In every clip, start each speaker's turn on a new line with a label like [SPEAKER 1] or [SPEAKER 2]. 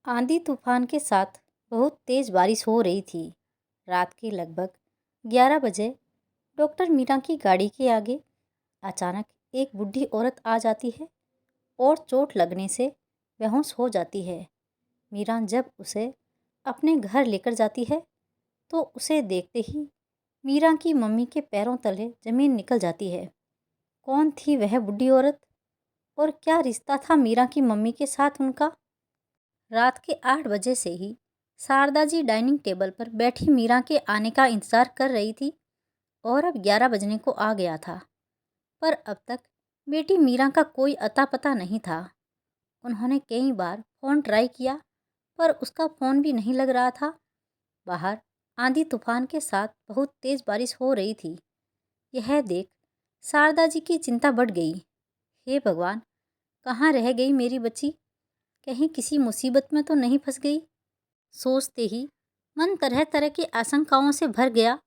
[SPEAKER 1] आंधी तूफान के साथ बहुत तेज बारिश हो रही थी। रात के लगभग 11 बजे डॉक्टर मीरा की गाड़ी के आगे अचानक एक बूढ़ी औरत आ जाती है और चोट लगने से बेहोश हो जाती है। मीरा जब उसे अपने घर लेकर जाती है तो उसे देखते ही मीरा की मम्मी के पैरों तले जमीन निकल जाती है। कौन थी वह बूढ़ी औरत और क्या रिश्ता था मीरा की मम्मी के साथ उनका? रात के 8 बजे से ही शारदा जी डाइनिंग टेबल पर बैठी मीरा के आने का इंतजार कर रही थी और अब 11 बजने को आ गया था, पर अब तक बेटी मीरा का कोई अता पता नहीं था। उन्होंने कई बार फ़ोन ट्राई किया, पर उसका फ़ोन भी नहीं लग रहा था। बाहर आंधी तूफान के साथ बहुत तेज़ बारिश हो रही थी। यह देख शारदा जी की चिंता बढ़ गई। हे भगवान, कहाँ रह गई मेरी बच्ची? कहीं किसी मुसीबत में तो नहीं फंस गई? सोचते ही मन तरह तरह की आशंकाओं से भर गया।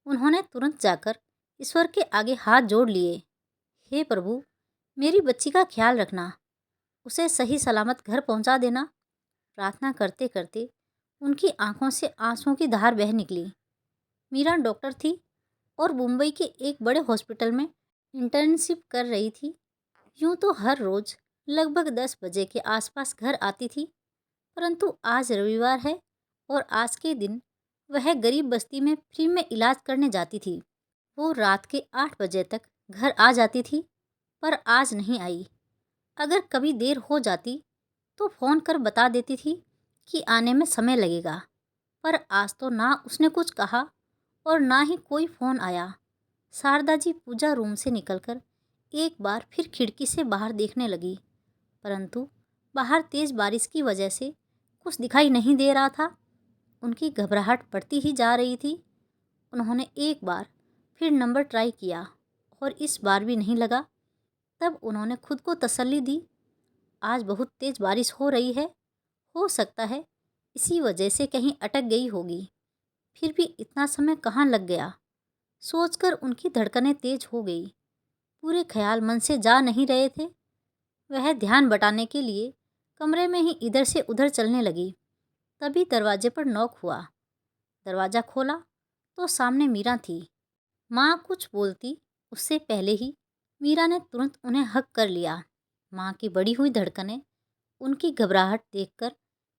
[SPEAKER 1] उन्होंने तुरंत जाकर ईश्वर के आगे हाथ जोड़ लिए। हे प्रभु, मेरी बच्ची का ख्याल रखना, उसे सही सलामत घर पहुंचा देना। प्रार्थना करते करते उनकी आंखों से आंसुओं की धार बह निकली। मीरा डॉक्टर थी और मुंबई के एक बड़े हॉस्पिटल में इंटर्नशिप कर रही थी। यूं तो हर रोज़ लगभग 10 बजे के आसपास घर आती थी, परंतु आज रविवार है और आज के दिन वह गरीब बस्ती में फ्री में इलाज करने जाती थी। वो रात के 8 बजे तक घर आ जाती थी, पर आज नहीं आई। अगर कभी देर हो जाती तो फ़ोन कर बता देती थी कि आने में समय लगेगा, पर आज तो ना उसने कुछ कहा और ना ही कोई फ़ोन आया। शारदा जी पूजा रूम से निकलकर एक बार फिर खिड़की से बाहर देखने लगी, परंतु बाहर तेज़ बारिश की वजह से कुछ दिखाई नहीं दे रहा था। उनकी घबराहट बढ़ती ही जा रही थी। उन्होंने एक बार फिर नंबर ट्राई किया और इस बार भी नहीं लगा। तब उन्होंने खुद को तसल्ली दी, आज बहुत तेज़ बारिश हो रही है, हो सकता है इसी वजह से कहीं अटक गई होगी। फिर भी इतना समय कहाँ लग गया, सोचकर उनकी धड़कनें तेज हो गई। पूरे ख्याल मन से जा नहीं रहे थे। वह ध्यान बटाने के लिए कमरे में ही इधर से उधर चलने लगी। तभी दरवाजे पर नॉक हुआ। दरवाज़ा खोला तो सामने मीरा थी। माँ कुछ बोलती उससे पहले ही मीरा ने तुरंत उन्हें हक कर लिया। माँ की बढ़ी हुई धड़कनें, उनकी घबराहट देखकर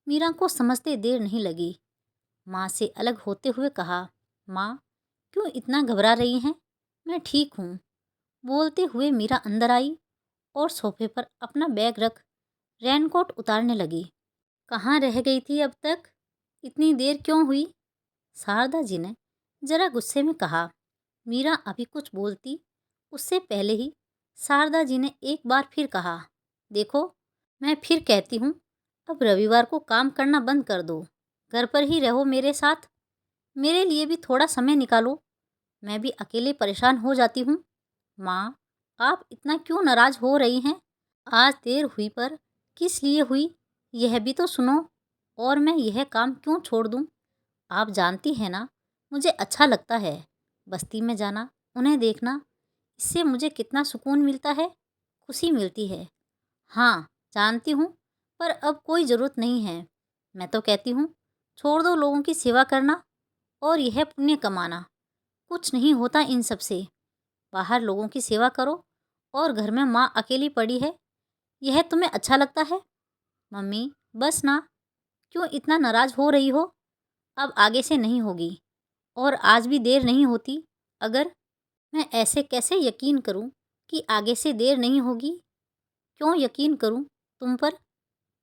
[SPEAKER 1] मीरा को समझते देर नहीं लगी। माँ से अलग होते हुए कहा, माँ क्यों इतना घबरा रही हैं? मैं ठीक हूँ। बोलते हुए मीरा अंदर आई और सोफे पर अपना बैग रख रेनकोट उतारने लगी। कहाँ रह गई थी अब तक? इतनी देर क्यों हुई? शारदा जी ने जरा गुस्से में कहा। मीरा अभी कुछ बोलती उससे पहले ही शारदा जी ने एक बार फिर कहा, देखो मैं फिर कहती हूँ, अब रविवार को काम करना बंद कर दो, घर पर ही रहो मेरे साथ। मेरे लिए भी थोड़ा समय निकालो, मैं भी अकेले परेशान हो जाती हूँ। माँ, आप इतना क्यों नाराज़ हो रही हैं? आज देर हुई पर किस लिए हुई, यह भी तो सुनो। और मैं यह काम क्यों छोड़ दूँ? आप जानती हैं ना, मुझे अच्छा लगता है बस्ती में जाना, उन्हें देखना। इससे मुझे कितना सुकून मिलता है, खुशी मिलती है। हाँ जानती हूँ, पर अब कोई ज़रूरत नहीं है। मैं तो कहती हूँ छोड़ दो लोगों की सेवा करना और यह पुण्य कमाना। कुछ नहीं होता इन सब से। बाहर लोगों की सेवा करो और घर में माँ अकेली पड़ी है, यह तुम्हें अच्छा लगता है? मम्मी बस ना, क्यों इतना नाराज़ हो रही हो? अब आगे से नहीं होगी और आज भी देर नहीं होती। अगर मैं ऐसे कैसे यकीन करूं कि आगे से देर नहीं होगी? क्यों यकीन करूं तुम पर?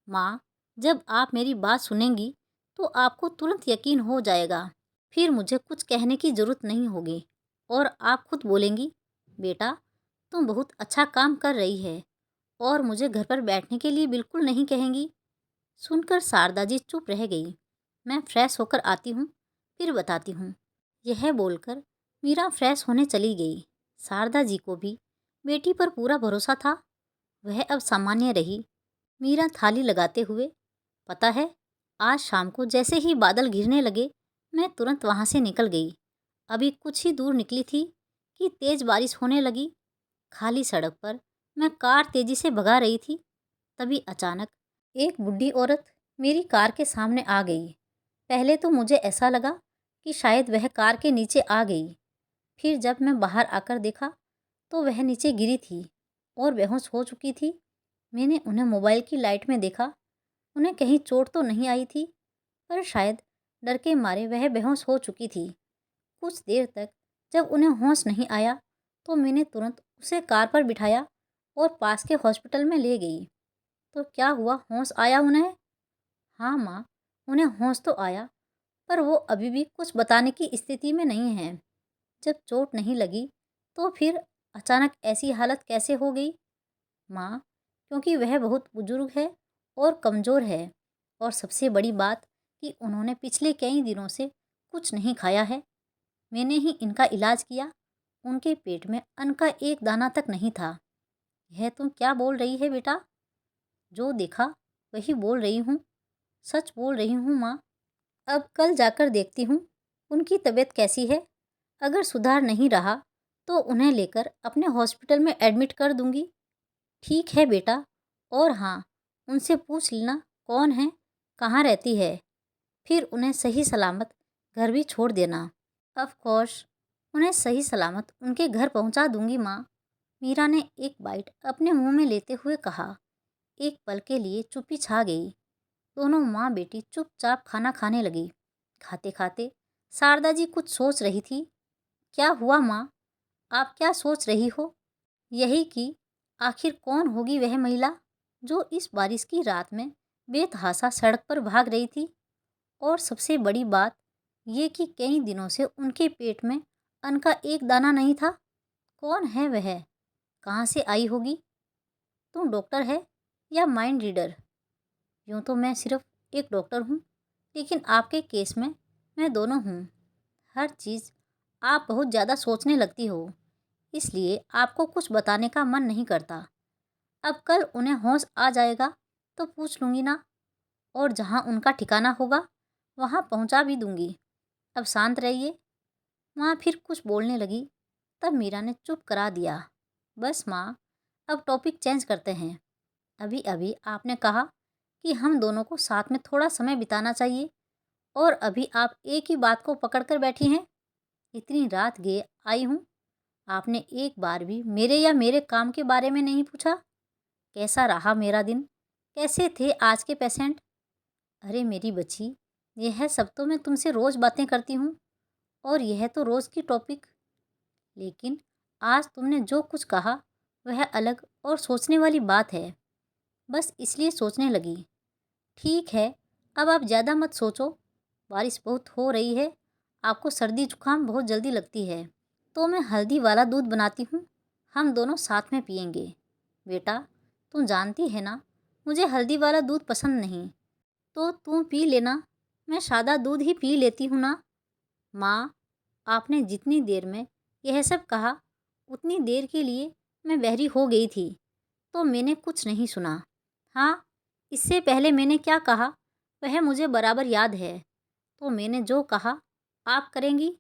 [SPEAKER 1] माँ, जब आप मेरी बात सुनेंगी तो आपको तुरंत यकीन हो जाएगा। फिर मुझे कुछ कहने की ज़रूरत नहीं होगी और आप खुद बोलेंगी, बेटा तुम बहुत अच्छा काम कर रही है, और मुझे घर पर बैठने के लिए बिल्कुल नहीं कहेंगी। सुनकर शारदा जी चुप रह गई। मैं फ्रेश होकर आती हूँ, फिर बताती हूँ। यह बोलकर मीरा फ्रेश होने चली गई। शारदा जी को भी बेटी पर पूरा भरोसा था, वह अब सामान्य रही। मीरा थाली लगाते हुए, पता है आज शाम को जैसे ही बादल घिरने लगे मैं तुरंत वहाँ से निकल गई। अभी कुछ ही दूर निकली थी कि तेज़ बारिश होने लगी। खाली सड़क पर मैं कार तेज़ी से भगा रही थी, तभी अचानक एक बूढ़ी औरत मेरी कार के सामने आ गई। पहले तो मुझे ऐसा लगा कि शायद वह कार के नीचे आ गई। फिर जब मैं बाहर आकर देखा तो वह नीचे गिरी थी और बेहोश हो चुकी थी। मैंने उन्हें मोबाइल की लाइट में देखा। उन्हें कहीं चोट तो नहीं आई थी, पर शायद डर के मारे वह बेहोश हो चुकी थी। कुछ देर तक जब उन्हें होश नहीं आया तो मैंने तुरंत उसे कार पर बिठाया और पास के हॉस्पिटल में ले गई। तो क्या हुआ, होश आया उन्हें? हाँ माँ, उन्हें होश तो आया, पर वो अभी भी कुछ बताने की स्थिति में नहीं है। जब चोट नहीं लगी तो फिर अचानक ऐसी हालत कैसे हो गई? माँ, क्योंकि वह बहुत बुजुर्ग है और कमज़ोर है, और सबसे बड़ी बात कि उन्होंने पिछले कई दिनों से कुछ नहीं खाया है। मैंने ही इनका इलाज किया। उनके पेट में अन्न का एक दाना तक नहीं था। यह तुम क्या बोल रही है बेटा? जो देखा वही बोल रही हूँ। सच बोल रही हूँ माँ। अब कल जाकर देखती हूँ उनकी तबीयत कैसी है। अगर सुधार नहीं रहा तो उन्हें लेकर अपने हॉस्पिटल में एडमिट कर दूंगी। ठीक है बेटा। और हाँ, उनसे पूछ लेना कौन है, कहाँ रहती है, फिर उन्हें सही सलामत घर भी छोड़ देना। ऑफ कोर्स, उन्हें सही सलामत उनके घर पहुंचा दूंगी माँ। मीरा ने एक बाइट अपने मुंह में लेते हुए कहा। एक पल के लिए चुप्पी छा गई। दोनों माँ बेटी चुपचाप खाना खाने लगी। खाते खाते शारदा जी कुछ सोच रही थी। क्या हुआ माँ? आप क्या सोच रही हो? यही कि आखिर कौन होगी वह महिला जो इस बारिश की रात में बेतहाशा सड़क पर भाग रही थी। और सबसे बड़ी बात ये कि कई दिनों से उनके पेट में अन्न का एक दाना नहीं था। कौन है वह? कहाँ से आई होगी? तुम डॉक्टर है या माइंड रीडर? यूँ तो मैं सिर्फ एक डॉक्टर हूँ, लेकिन आपके केस में मैं दोनों हूँ। हर चीज़ आप बहुत ज़्यादा सोचने लगती हो, इसलिए आपको कुछ बताने का मन नहीं करता। अब कल उन्हें होश आ जाएगा तो पूछ लूँगी ना, और जहाँ उनका ठिकाना होगा वहाँ पहुँचा भी दूँगी। अब शांत रहिए। माँ फिर कुछ बोलने लगी, तब मीरा ने चुप करा दिया। बस माँ, अब टॉपिक चेंज करते हैं। अभी अभी आपने कहा कि हम दोनों को साथ में थोड़ा समय बिताना चाहिए, और अभी आप एक ही बात को पकड़ कर बैठी हैं। इतनी रात गए आई हूँ, आपने एक बार भी मेरे या मेरे काम के बारे में नहीं पूछा। कैसा रहा मेरा दिन? कैसे थे आज के पेशेंट? अरे मेरी बच्ची, यह सब तो मैं तुमसे रोज़ बातें करती हूँ, और यह तो रोज़ की टॉपिक। लेकिन आज तुमने जो कुछ कहा वह अलग और सोचने वाली बात है। बस इसलिए सोचने लगी। ठीक है, अब आप ज़्यादा मत सोचो। बारिश बहुत हो रही है, आपको सर्दी जुकाम बहुत जल्दी लगती है, तो मैं हल्दी वाला दूध बनाती हूँ, हम दोनों साथ में पियेंगे। बेटा, तुम जानती है ना, मुझे हल्दी वाला दूध पसंद नहीं, तो तुम पी लेना, मैं सादा दूध ही पी लेती हूँ ना। माँ, आपने जितनी देर में यह सब कहा उतनी देर के लिए मैं बहरी हो गई थी, तो मैंने कुछ नहीं सुना। हाँ, इससे पहले मैंने क्या कहा वह मुझे बराबर याद है। तो मैंने जो कहा आप करेंगी।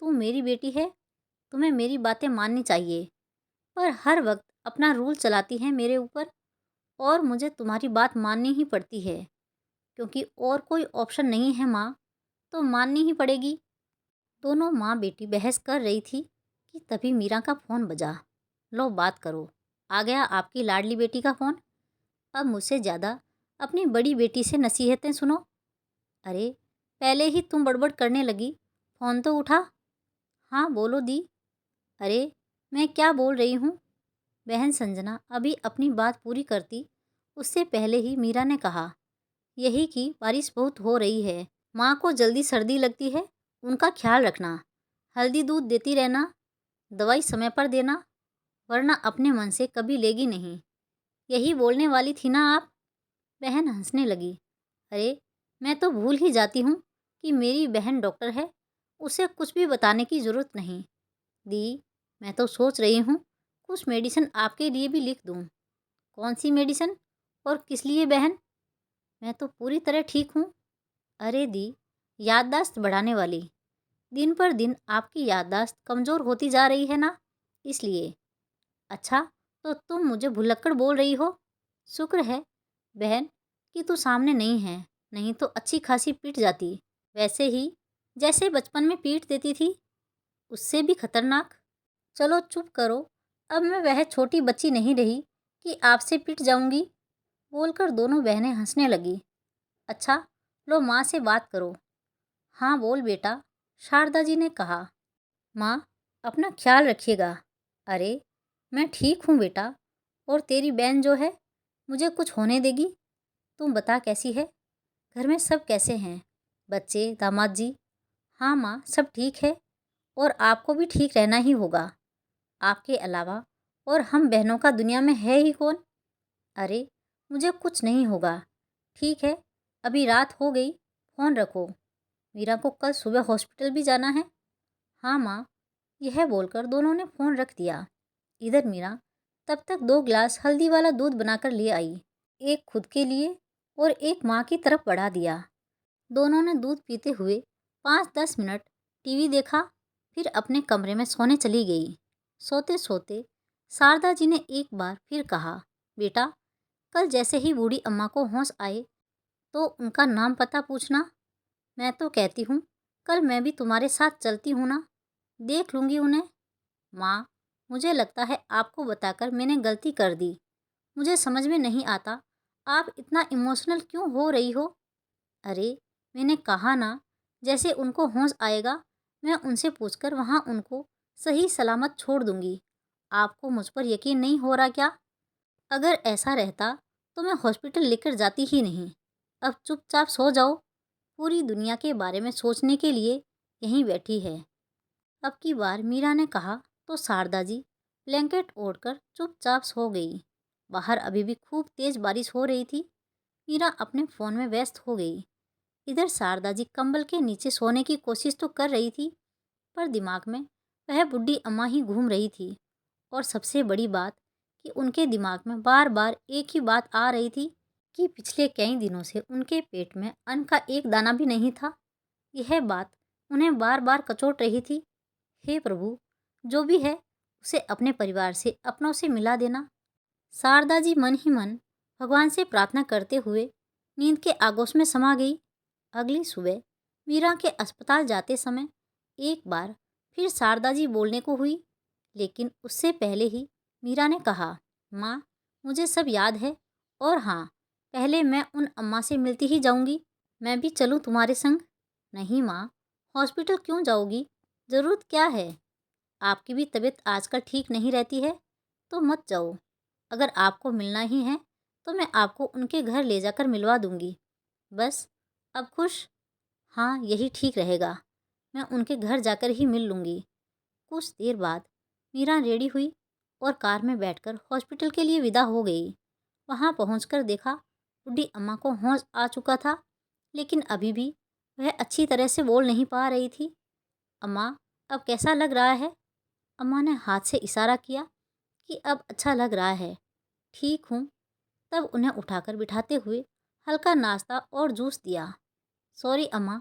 [SPEAKER 1] तुम मेरी बेटी है, तुम्हें मेरी बातें माननी चाहिए, पर हर वक्त अपना रूल चलाती है मेरे ऊपर, और मुझे तुम्हारी बात माननी ही पड़ती है, क्योंकि और कोई ऑप्शन नहीं है माँ, तो माननी ही पड़ेगी। दोनों माँ बेटी बहस कर रही थी कि तभी मीरा का फ़ोन बजा। लो बात करो, आ गया आपकी लाडली बेटी का फ़ोन। अब मुझसे ज़्यादा अपनी बड़ी बेटी से नसीहतें सुनो। अरे, पहले ही तुम बड़बड़ करने लगी, फ़ोन तो उठा। हाँ बोलो दी। अरे, मैं क्या बोल रही हूँ? बहन संजना अभी अपनी बात पूरी करती उससे पहले ही मीरा ने कहा, यही कि बारिश बहुत हो रही है, माँ को जल्दी सर्दी लगती है, उनका ख्याल रखना, हल्दी दूध देती रहना, दवाई समय पर देना, वरना अपने मन से कभी लेगी नहीं। यही बोलने वाली थी ना आप? बहन हंसने लगी। अरे, मैं तो भूल ही जाती हूँ कि मेरी बहन डॉक्टर है, उसे कुछ भी बताने की ज़रूरत नहीं। दी, मैं तो सोच रही हूँ कुछ मेडिसिन आपके लिए भी लिख दूँ। कौन सी मेडिसिन और किस लिए बहन? मैं तो पूरी तरह ठीक हूँ। अरे दी, याददाश्त बढ़ाने वाली। दिन पर दिन आपकी याददाश्त कमज़ोर होती जा रही है ना, इसलिए। अच्छा, तो तुम मुझे भुलक्कड़ बोल रही हो? शुक्र है बहन कि तू सामने नहीं है, नहीं तो अच्छी खासी पीट जाती। वैसे ही जैसे बचपन में पीट देती थी, उससे भी खतरनाक। चलो चुप करो, अब मैं वह छोटी बच्ची नहीं रही कि आपसे पिट जाऊंगी, बोलकर दोनों बहनें हंसने लगी। अच्छा, लो माँ से बात करो। हाँ बोल बेटा, शारदा जी ने कहा। माँ, अपना ख्याल रखिएगा। अरे, मैं ठीक हूँ बेटा, और तेरी बहन जो है, मुझे कुछ होने देगी? तुम बता कैसी है? घर में सब कैसे हैं? बच्चे, दामाद जी? हाँ माँ, सब ठीक है, और आपको भी ठीक रहना ही होगा। आपके अलावा और हम बहनों का दुनिया में है ही कौन? अरे, मुझे कुछ नहीं होगा। ठीक है, अभी रात हो गई, फ़ोन रखो। मीरा को कल सुबह हॉस्पिटल भी जाना है। हाँ माँ, यह बोलकर दोनों ने फ़ोन रख दिया। इधर मीरा तब तक 2 गिलास हल्दी वाला दूध बनाकर ले आई। एक खुद के लिए और एक माँ की तरफ बढ़ा दिया। दोनों ने दूध पीते हुए 5-10 मिनट टीवी देखा, फिर अपने कमरे में सोने चली गई। सोते सोते शारदा जी ने एक बार फिर कहा, बेटा, कल जैसे ही बूढ़ी अम्मा को होश आए तो उनका नाम पता पूछना। मैं तो कहती हूँ कल मैं भी तुम्हारे साथ चलती हूँ ना, देख लूँगी उन्हें। माँ, मुझे लगता है आपको बताकर मैंने गलती कर दी। मुझे समझ में नहीं आता आप इतना इमोशनल क्यों हो रही हो? अरे, मैंने कहा ना, जैसे उनको होश आएगा मैं उनसे पूछकर वहाँ उनको सही सलामत छोड़ दूँगी। आपको मुझ पर यकीन नहीं हो रहा क्या? अगर ऐसा रहता तो मैं हॉस्पिटल लेकर जाती ही नहीं। अब चुपचाप सो जाओ, पूरी दुनिया के बारे में सोचने के लिए यहीं बैठी है। अब की बार मीरा ने कहा तो शारदा जी ब्लैंकेट ओढ़कर चुपचाप सो गई। बाहर अभी भी खूब तेज बारिश हो रही थी। मीरा अपने फ़ोन में व्यस्त हो गई। इधर शारदा जी कंबल के नीचे सोने की कोशिश तो कर रही थी, पर दिमाग में वह बुढ़ी अम्मा ही घूम रही थी। और सबसे बड़ी बात कि उनके दिमाग में बार बार एक ही बात आ रही थी कि पिछले कई दिनों से उनके पेट में अन्न का एक दाना भी नहीं था। यह बात उन्हें बार बार कचोट रही थी। हे प्रभु, जो भी है उसे अपने परिवार से, अपनों से मिला देना। शारदा जी मन ही मन भगवान से प्रार्थना करते हुए नींद के आगोश में समा गई। अगली सुबह मीरा के अस्पताल जाते समय एक बार फिर शारदा जी बोलने को हुई, लेकिन उससे पहले ही मीरा ने कहा, माँ, मुझे सब याद है, और हाँ, पहले मैं उन अम्मा से मिलती ही जाऊंगी। मैं भी चलूँ तुम्हारे संग? नहीं माँ, हॉस्पिटल क्यों जाओगी? ज़रूरत क्या है? आपकी भी तबीयत आजकल ठीक नहीं रहती है, तो मत जाओ। अगर आपको मिलना ही है तो मैं आपको उनके घर ले जाकर मिलवा दूंगी। बस, अब खुश? हाँ, यही ठीक रहेगा। मैं उनके घर जाकर ही मिल लूँगी। कुछ देर बाद मीरा रेडी हुई और कार में बैठकर हॉस्पिटल के लिए विदा हो गई। वहाँ पहुँचकर देखा बूढ़ी अम्मा को होश आ चुका था, लेकिन अभी भी वह अच्छी तरह से बोल नहीं पा रही थी। अम्मा, अब कैसा लग रहा है? अम्मा ने हाथ से इशारा किया कि अब अच्छा लग रहा है, ठीक हूँ। तब उन्हें उठाकर बिठाते हुए हल्का नाश्ता और जूस दिया। सॉरी अम्मा,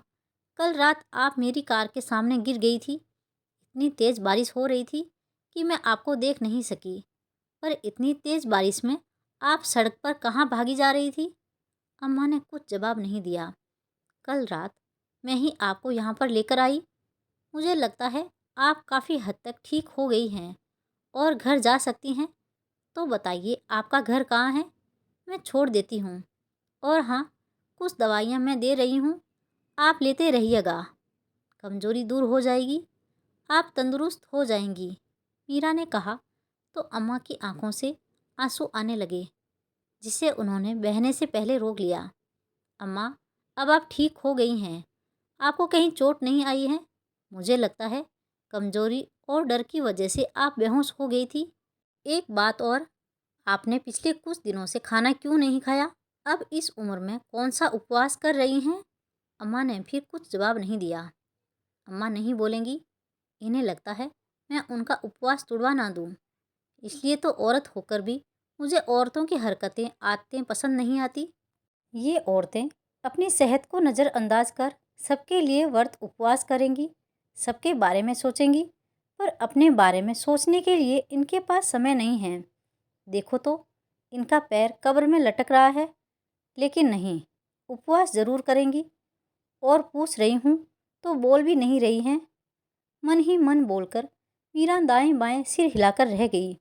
[SPEAKER 1] कल रात आप मेरी कार के सामने गिर गई थी। इतनी तेज़ बारिश हो रही थी कि मैं आपको देख नहीं सकी। पर इतनी तेज़ बारिश में आप सड़क पर कहाँ भागी जा रही थी? अम्मा ने कुछ जवाब नहीं दिया। कल रात मैं ही आपको यहाँ पर लेकर आई। मुझे लगता है आप काफ़ी हद तक ठीक हो गई हैं और घर जा सकती हैं। तो बताइए आपका घर कहाँ है? मैं छोड़ देती हूँ। और हाँ, कुछ दवाइयाँ मैं दे रही हूँ, आप लेते रहिएगा। कमज़ोरी दूर हो जाएगी, आप तंदुरुस्त हो जाएंगी। मीरा ने कहा तो अम्मा की आंखों से आंसू आने लगे, जिसे उन्होंने बहने से पहले रोक लिया। अम्मा, अब आप ठीक हो गई हैं, आपको कहीं चोट नहीं आई है? मुझे लगता है कमज़ोरी और डर की वजह से आप बेहोश हो गई थी। एक बात और, आपने पिछले कुछ दिनों से खाना क्यों नहीं खाया? अब इस उम्र में कौन सा उपवास कर रही हैं? अम्मा ने फिर कुछ जवाब नहीं दिया। अम्मा नहीं बोलेंगी, इन्हें लगता है मैं उनका उपवास तुड़वा ना दूँ। इसलिए तो औरत होकर भी मुझे औरतों की हरकतें, आदतें पसंद नहीं आती। ये औरतें अपनी सेहत को नज़रअंदाज कर सबके लिए व्रत उपवास करेंगी, सबके बारे में सोचेंगी, पर अपने बारे में सोचने के लिए इनके पास समय नहीं है। देखो तो, इनका पैर कब्र में लटक रहा है। लेकिन नहीं, उपवास ज़रूर करेंगी। और पूछ रही हूँ तो बोल भी नहीं रही हैं। मन ही मन बोलकर मीरा दाएं बाएं सिर हिलाकर रह गई।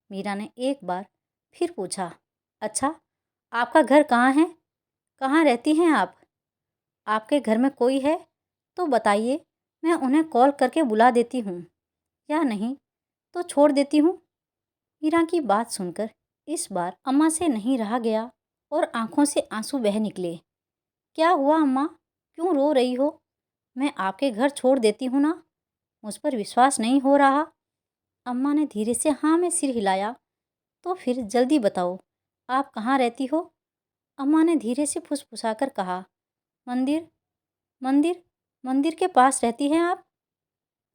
[SPEAKER 1] मीरा ने एक बार फिर पूछा, अच्छा, आपका घर कहाँ है? कहाँ रहती हैं आप? आपके घर में कोई है तो बताइए, मैं उन्हें कॉल करके बुला देती हूँ, या नहीं तो छोड़ देती हूँ। मीरा की बात सुनकर इस बार अम्मा से नहीं रहा गया और आंखों से आंसू बह निकले। क्या हुआ अम्मा, क्यों रो रही हो? मैं आपके घर छोड़ देती हूँ ना। मुझ पर विश्वास नहीं हो रहा? अम्मा ने धीरे से हाँ में सिर हिलाया। तो फिर जल्दी बताओ, आप कहाँ रहती हो? अम्मा ने धीरे से फुसफुसाकर कहा, मंदिर मंदिर मंदिर के पास रहती हैं आप?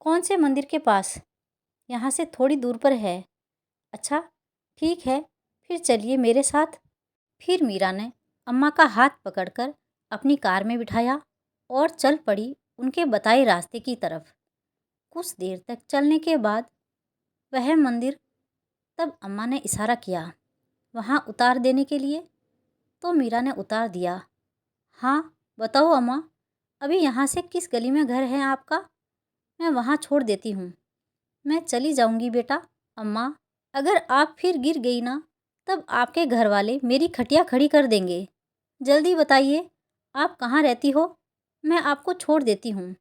[SPEAKER 1] कौन से मंदिर के पास? यहाँ से थोड़ी दूर पर है। अच्छा, ठीक है, फिर चलिए मेरे साथ। फिर मीरा ने अम्मा का हाथ पकड़कर अपनी कार में बिठाया और चल पड़ी उनके बताए रास्ते की तरफ। कुछ देर तक चलने के बाद वह मंदिर, तब अम्मा ने इशारा किया वहाँ उतार देने के लिए। तो मीरा ने उतार दिया। हाँ, बताओ अम्मा, अभी यहाँ से किस गली में घर है आपका? मैं वहाँ छोड़ देती हूँ। मैं चली जाऊँगी बेटा। अम्मा, अगर आप फिर गिर गई ना, तब आपके घर वाले मेरी खटिया खड़ी कर देंगे। जल्दी बताइए, आप कहाँ रहती हो? मैं आपको छोड़ देती हूँ।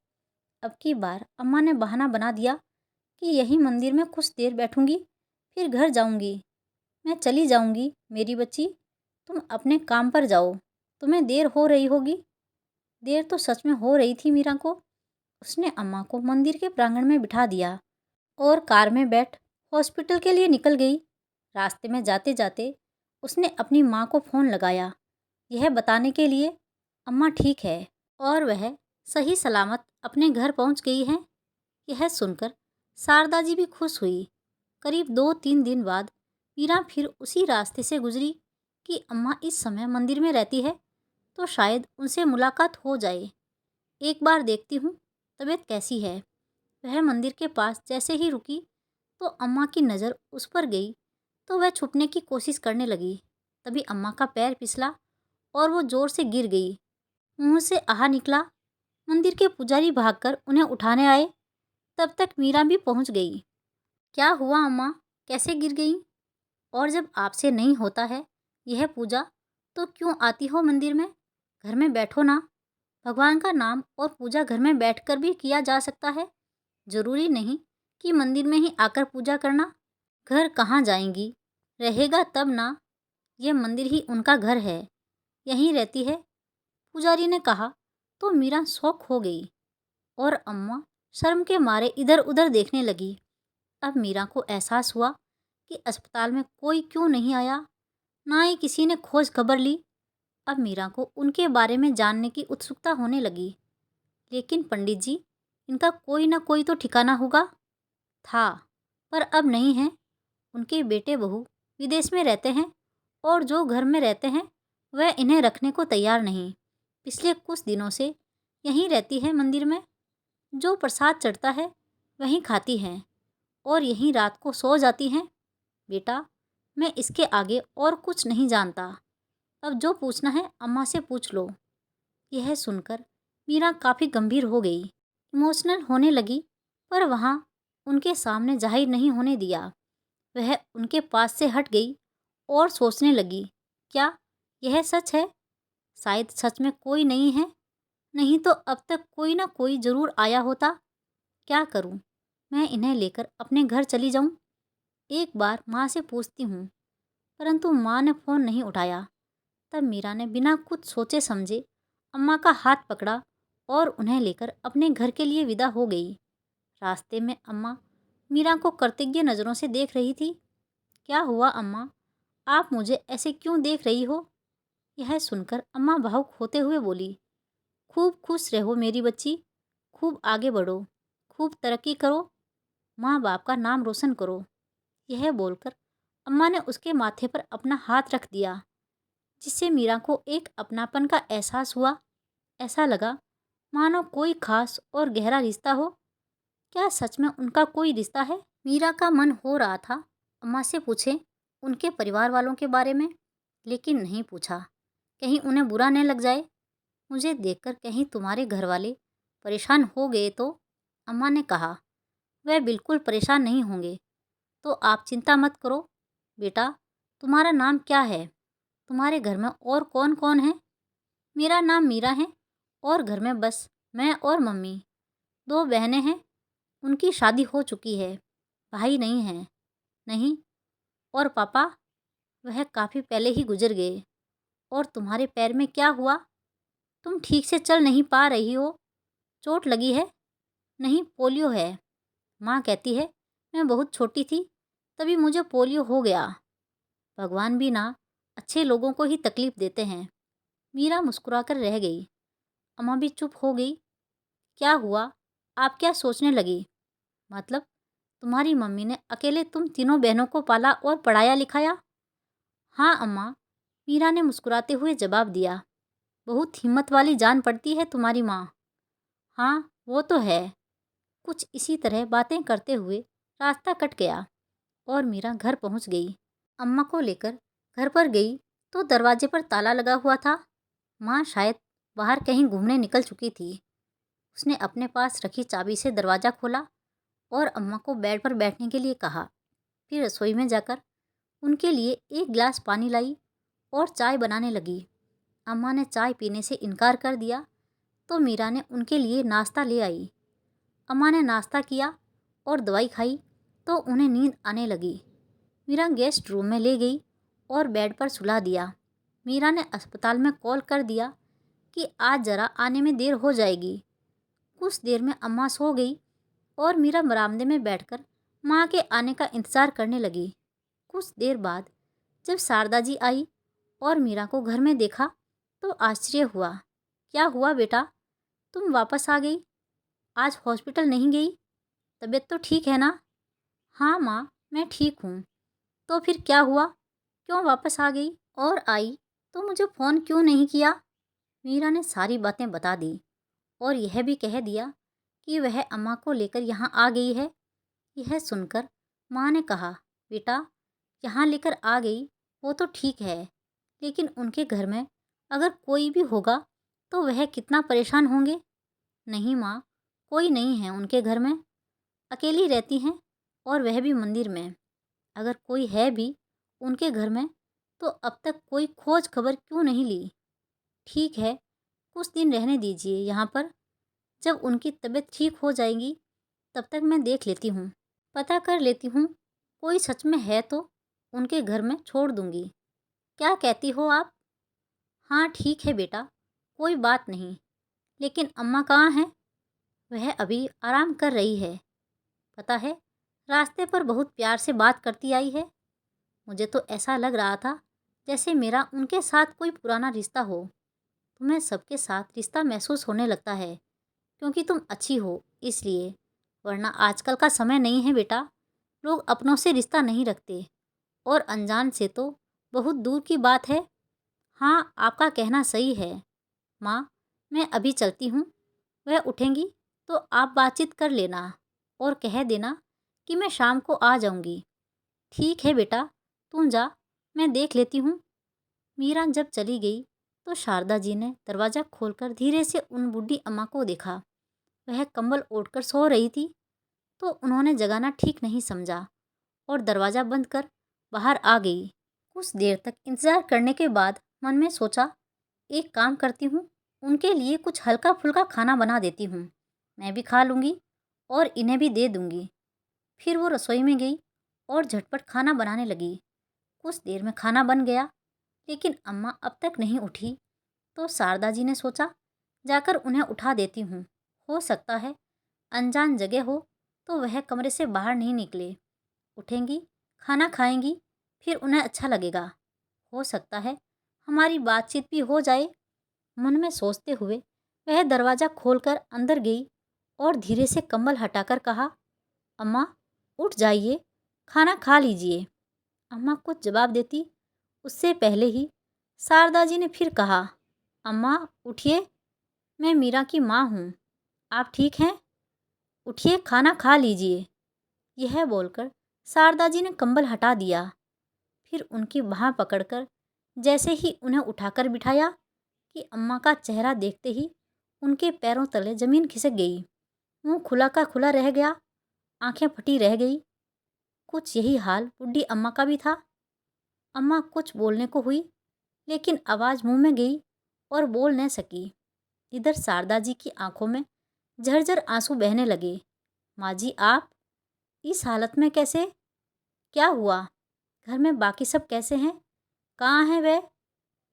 [SPEAKER 1] अब की बार अम्मा ने बहाना बना दिया कि यही मंदिर में कुछ देर बैठूंगी, फिर घर जाऊंगी। मैं चली जाऊंगी मेरी बच्ची, तुम अपने काम पर जाओ। तुम्हें देर हो रही होगी। देर तो सच में हो रही थी मीरा को। उसने अम्मा को मंदिर के प्रांगण में बिठा दिया और कार में बैठ हॉस्पिटल के लिए निकल गई। रास्ते में जाते जाते उसने अपनी माँ को फ़ोन लगाया, यह बताने के लिए अम्मा ठीक है और वह सही सलामत अपने घर पहुँच गई है। यह सुनकर शारदा जी भी खुश हुई। करीब 2-3 दिन बाद मीरा फिर उसी रास्ते से गुजरी कि अम्मा इस समय मंदिर में रहती है तो शायद उनसे मुलाकात हो जाए। एक बार देखती हूँ तबीयत कैसी है। वह मंदिर के पास जैसे ही रुकी तो अम्मा की नज़र उस पर गई तो वह छुपने की कोशिश करने लगी। तभी अम्मा का पैर फिसला और वो जोर से गिर गई। मुंह से आहा निकला। मंदिर के पुजारी भागकर उन्हें उठाने आए। तब तक मीरा भी पहुंच गई। क्या हुआ अम्मा, कैसे गिर गई? और जब आपसे नहीं होता है यह पूजा तो क्यों आती हो मंदिर में? घर में बैठो ना। भगवान का नाम और पूजा घर में बैठकर भी किया जा सकता है। जरूरी नहीं कि मंदिर में ही आकर पूजा करना। घर कहाँ जाएंगी? रहेगा तब ना। यह मंदिर ही उनका घर है, यहीं रहती है, पुजारी ने कहा। तो मीरा शौक हो गई और अम्मा शर्म के मारे इधर उधर देखने लगी। अब मीरा को एहसास हुआ कि अस्पताल में कोई क्यों नहीं आया, ना ही किसी ने खोज खबर ली। अब मीरा को उनके बारे में जानने की उत्सुकता होने लगी। लेकिन पंडित जी, इनका कोई ना कोई तो ठिकाना होगा। था, पर अब नहीं है। उनके बेटे बहू विदेश में रहते हैं और जो घर में रहते हैं वह इन्हें रखने को तैयार नहीं। पिछले कुछ दिनों से यहीं रहती है मंदिर में। जो प्रसाद चढ़ता है वहीं खाती हैं और यहीं रात को सो जाती हैं। बेटा, मैं इसके आगे और कुछ नहीं जानता। अब जो पूछना है अम्मा से पूछ लो। यह सुनकर मीरा काफ़ी गंभीर हो गई, इमोशनल होने लगी, पर वहाँ उनके सामने जाहिर नहीं होने दिया। वह उनके पास से हट गई और सोचने लगी, क्या यह सच है? शायद सच में कोई नहीं है। नहीं तो अब तक कोई ना कोई ज़रूर आया होता। क्या करूं? मैं इन्हें लेकर अपने घर चली जाऊं? एक बार माँ से पूछती हूँ। परंतु माँ ने फ़ोन नहीं उठाया। तब मीरा ने बिना कुछ सोचे समझे अम्मा का हाथ पकड़ा और उन्हें लेकर अपने घर के लिए विदा हो गई। रास्ते में अम्मा मीरा को कृतज्ञ नज़रों से देख रही थी। क्या हुआ अम्मा, आप मुझे ऐसे क्यों देख रही हो? यह सुनकर अम्मा भावुक होते हुए बोली, खूब खुश रहो मेरी बच्ची, खूब आगे बढ़ो, खूब तरक्की करो, माँ बाप का नाम रोशन करो। यह बोलकर अम्मा ने उसके माथे पर अपना हाथ रख दिया, जिससे मीरा को एक अपनापन का एहसास हुआ। ऐसा लगा मानो कोई खास और गहरा रिश्ता हो। क्या सच में उनका कोई रिश्ता है? मीरा का मन हो रहा था अम्मा से पूछे उनके परिवार वालों के बारे में, लेकिन नहीं पूछा, कहीं उन्हें बुरा न लग जाए। मुझे देखकर कहीं तुम्हारे घर वाले परेशान हो गए तो। अम्मा ने कहा, वह बिल्कुल परेशान नहीं होंगे, तो आप चिंता मत करो। बेटा, तुम्हारा नाम क्या है? तुम्हारे घर में और कौन कौन है? मेरा नाम मीरा है और घर में बस मैं और मम्मी। 2 बहनें हैं, उनकी शादी हो चुकी है। भाई नहीं है। नहीं। और पापा? वह काफ़ी पहले ही गुजर गए। और तुम्हारे पैर में क्या हुआ? तुम ठीक से चल नहीं पा रही हो। चोट लगी है? नहीं, पोलियो है। माँ कहती है मैं बहुत छोटी थी तभी मुझे पोलियो हो गया। भगवान भी ना अच्छे लोगों को ही तकलीफ देते हैं। मीरा मुस्कुराकर रह गई। अम्मा भी चुप हो गई। क्या हुआ? आप क्या सोचने लगी? मतलब तुम्हारी मम्मी ने अकेले तुम तीनों बहनों को पाला और पढ़ाया लिखाया? हाँ अम्मा, मीरा ने मुस्कुराते हुए जवाब दिया। बहुत हिम्मत वाली जान पड़ती है तुम्हारी माँ। हाँ, वो तो है। कुछ इसी तरह बातें करते हुए रास्ता कट गया और मीरा घर पहुंच गई। अम्मा को लेकर घर पर गई तो दरवाजे पर ताला लगा हुआ था। माँ शायद बाहर कहीं घूमने निकल चुकी थी। उसने अपने पास रखी चाबी से दरवाज़ा खोला और अम्मा को बेड पर बैठने के लिए कहा। फिर रसोई में जाकर उनके लिए एक गिलास पानी लाई और चाय बनाने लगी। अम्मा ने चाय पीने से इनकार कर दिया तो मीरा ने उनके लिए नाश्ता ले आई। अम्मा ने नाश्ता किया और दवाई खाई तो उन्हें नींद आने लगी। मीरा गेस्ट रूम में ले गई और बेड पर सुला दिया। मीरा ने अस्पताल में कॉल कर दिया कि आज ज़रा आने में देर हो जाएगी। कुछ देर में अम्मा सो गई और मीरा बरामदे में बैठकर माँ के आने का इंतज़ार करने लगी। कुछ देर बाद जब शारदा जी आई और मीरा को घर में देखा तो आश्चर्य हुआ। क्या हुआ बेटा, तुम वापस आ गई? आज हॉस्पिटल नहीं गई? तबीयत तो ठीक है ना? हाँ माँ, मैं ठीक हूँ। तो फिर क्या हुआ? क्यों वापस आ गई? और आई तो मुझे फ़ोन क्यों नहीं किया? मीरा ने सारी बातें बता दी और यह भी कह दिया कि वह अम्मा को लेकर यहाँ आ गई है। यह सुनकर माँ ने कहा, बेटा, यहाँ लेकर आ गई वो तो ठीक है, लेकिन उनके घर में अगर कोई भी होगा तो वह कितना परेशान होंगे। नहीं माँ, कोई नहीं है उनके घर में। अकेली रहती हैं और वह भी मंदिर में। अगर कोई है भी उनके घर में तो अब तक कोई खोज खबर क्यों नहीं ली? ठीक है, कुछ दिन रहने दीजिए यहाँ पर। जब उनकी तबीयत ठीक हो जाएगी तब तक मैं देख लेती हूँ, पता कर लेती हूँ। कोई सच में है तो उनके घर में छोड़ दूँगी। क्या कहती हो आप? हाँ ठीक है बेटा, कोई बात नहीं। लेकिन अम्मा कहाँ हैं? वह अभी आराम कर रही है। पता है, रास्ते पर बहुत प्यार से बात करती आई है। मुझे तो ऐसा लग रहा था जैसे मेरा उनके साथ कोई पुराना रिश्ता हो। तुम्हें सबके साथ रिश्ता महसूस होने लगता है क्योंकि तुम अच्छी हो इसलिए, वरना आजकल का समय नहीं है बेटा। लोग अपनों से रिश्ता नहीं रखते और अनजान से तो बहुत दूर की बात है। हाँ, आपका कहना सही है। माँ, मैं अभी चलती हूँ। वह उठेंगी तो आप बातचीत कर लेना और कह देना कि मैं शाम को आ जाऊँगी। ठीक है बेटा, तुम जा, मैं देख लेती हूँ। मीरा जब चली गई तो शारदा जी ने दरवाज़ा खोलकर धीरे से उन बूढ़ी अम्मा को देखा। वह कंबल ओढ़कर सो रही थी तो उन्होंने जगाना ठीक नहीं समझा और दरवाज़ा बंद कर बाहर आ गई। कुछ देर तक इंतज़ार करने के बाद मन में सोचा, एक काम करती हूँ, उनके लिए कुछ हल्का फुल्का खाना बना देती हूँ। मैं भी खा लूँगी और इन्हें भी दे दूँगी। फिर वो रसोई में गई और झटपट खाना बनाने लगी। कुछ देर में खाना बन गया लेकिन अम्मा अब तक नहीं उठी तो शारदा जी ने सोचा, जाकर उन्हें उठा देती हूँ। हो सकता है अनजान जगह हो तो वह कमरे से बाहर नहीं निकले। उठेंगी, खाना खाएंगी, फिर उन्हें अच्छा लगेगा। हो सकता है हमारी बातचीत भी हो जाए। मन में सोचते हुए वह दरवाज़ा खोलकर अंदर गई और धीरे से कंबल हटाकर कहा, अम्मा उठ जाइए, खाना खा लीजिए। अम्मा कुछ जवाब देती उससे पहले ही शारदा जी ने फिर कहा, अम्मा उठिए, मैं मीरा की माँ हूँ। आप ठीक हैं? उठिए, खाना खा लीजिए। यह बोलकर शारदा जी ने कंबल हटा दिया। फिर उनकी बाह पकड़कर जैसे ही उन्हें उठाकर बिठाया कि अम्मा का चेहरा देखते ही उनके पैरों तले जमीन खिसक गई। मुंह खुला का खुला रह गया, आंखें फटी रह गई। कुछ यही हाल बुढ़ी अम्मा का भी था। अम्मा कुछ बोलने को हुई, लेकिन आवाज़ मुंह में गई और बोल न सकी। इधर शारदा जी की आंखों में झरझर आंसू बहने लगे। माँ जी, आप इस हालत में कैसे? क्या हुआ? घर में बाकी सब कैसे हैं? कहाँ हैं वे?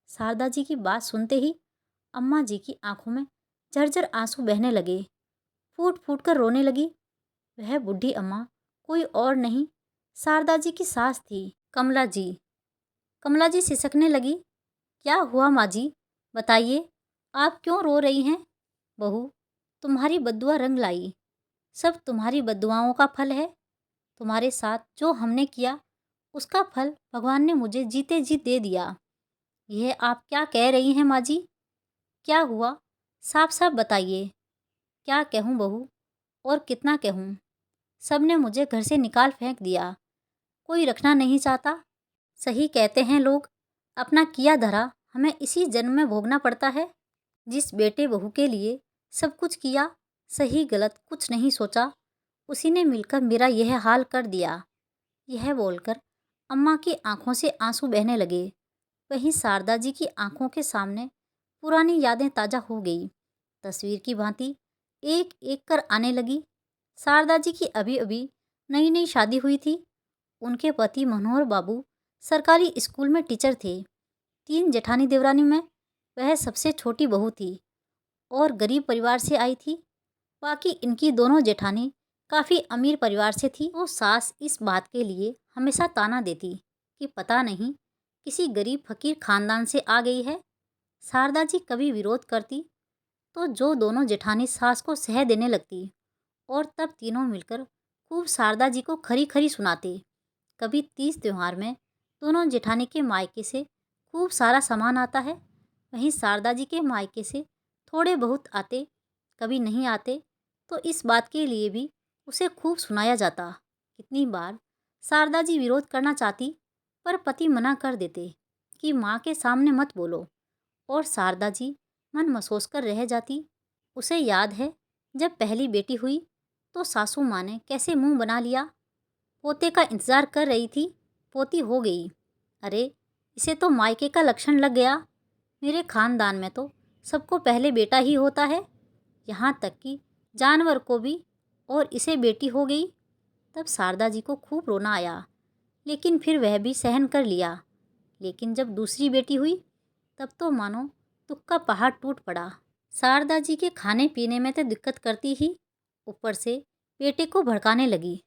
[SPEAKER 1] शारदा जी की बात सुनते ही अम्मा जी की आंखों में झरझर आंसू बहने लगे। फूट फूट कर रोने लगी। वह बुढ़ी अम्मा कोई और नहीं, शारदा जी की सास थी, कमला जी। कमला जी सिसकने लगी। क्या हुआ माँ जी? बताइए, आप क्यों रो रही हैं? बहू, तुम्हारी बद्दुआ रंग लाई। सब तुम्हारी बद्दुआओं का फल है। तुम्हारे साथ जो हमने किया उसका फल भगवान ने मुझे जीते जी दे दिया। यह आप क्या कह रही हैं माँ जी? क्या हुआ? साफ साफ बताइए। क्या कहूँ बहू, और कितना कहूँ? सब ने मुझे घर से निकाल फेंक दिया। कोई रखना नहीं चाहता। सही कहते हैं लोग, अपना किया धरा हमें इसी जन्म में भोगना पड़ता है। जिस बेटे बहू के लिए सब कुछ किया, सही गलत कुछ नहीं सोचा, उसी ने मिलकर मेरा यह हाल कर दिया। यह बोलकर अम्मा की आंखों से आंसू बहने लगे। वहीं शारदा जी की आंखों के सामने पुरानी यादें ताज़ा हो गई, तस्वीर की भांति एक एक कर आने लगी। शारदा जी की अभी अभी नई नई शादी हुई थी। उनके पति मनोहर बाबू सरकारी स्कूल में टीचर थे। 3 जेठानी देवरानी में वह सबसे छोटी बहू थी और गरीब परिवार से आई थी। बाकी इनकी दोनों जेठानी काफ़ी अमीर परिवार से थी। तो सास इस बात के लिए हमेशा ताना देती कि पता नहीं किसी गरीब फकीर खानदान से आ गई है। शारदा जी कभी विरोध करती तो जो दोनों जेठानी सास को सह देने लगती और तब तीनों मिलकर खूब शारदा जी को खरी खरी सुनाते। कभी तीज त्योहार में दोनों जेठानी के मायके से खूब सारा सामान आता है, वहीं शारदा जी के मायके से थोड़े बहुत आते, कभी नहीं आते, तो इस बात के लिए भी उसे खूब सुनाया जाता। कितनी बार शारदा जी विरोध करना चाहती, पर पति मना कर देते कि माँ के सामने मत बोलो, और शारदा जी मन मसोस कर रह जाती। उसे याद है, जब पहली बेटी हुई तो सासू माँ ने कैसे मुंह बना लिया। पोते का इंतज़ार कर रही थी, पोती हो गई। अरे, इसे तो मायके का लक्षण लग गया। मेरे खानदान में तो सबको पहले बेटा ही होता है, यहाँ तक कि जानवर को भी, और इसे बेटी हो गई। तब शारदा जी को खूब रोना आया, लेकिन फिर वह भी सहन कर लिया। लेकिन जब दूसरी बेटी हुई, तब तो मानो दुख का पहाड़ टूट पड़ा। शारदा जी के खाने पीने में तो दिक्कत करती ही, ऊपर से बेटे को भड़काने लगी।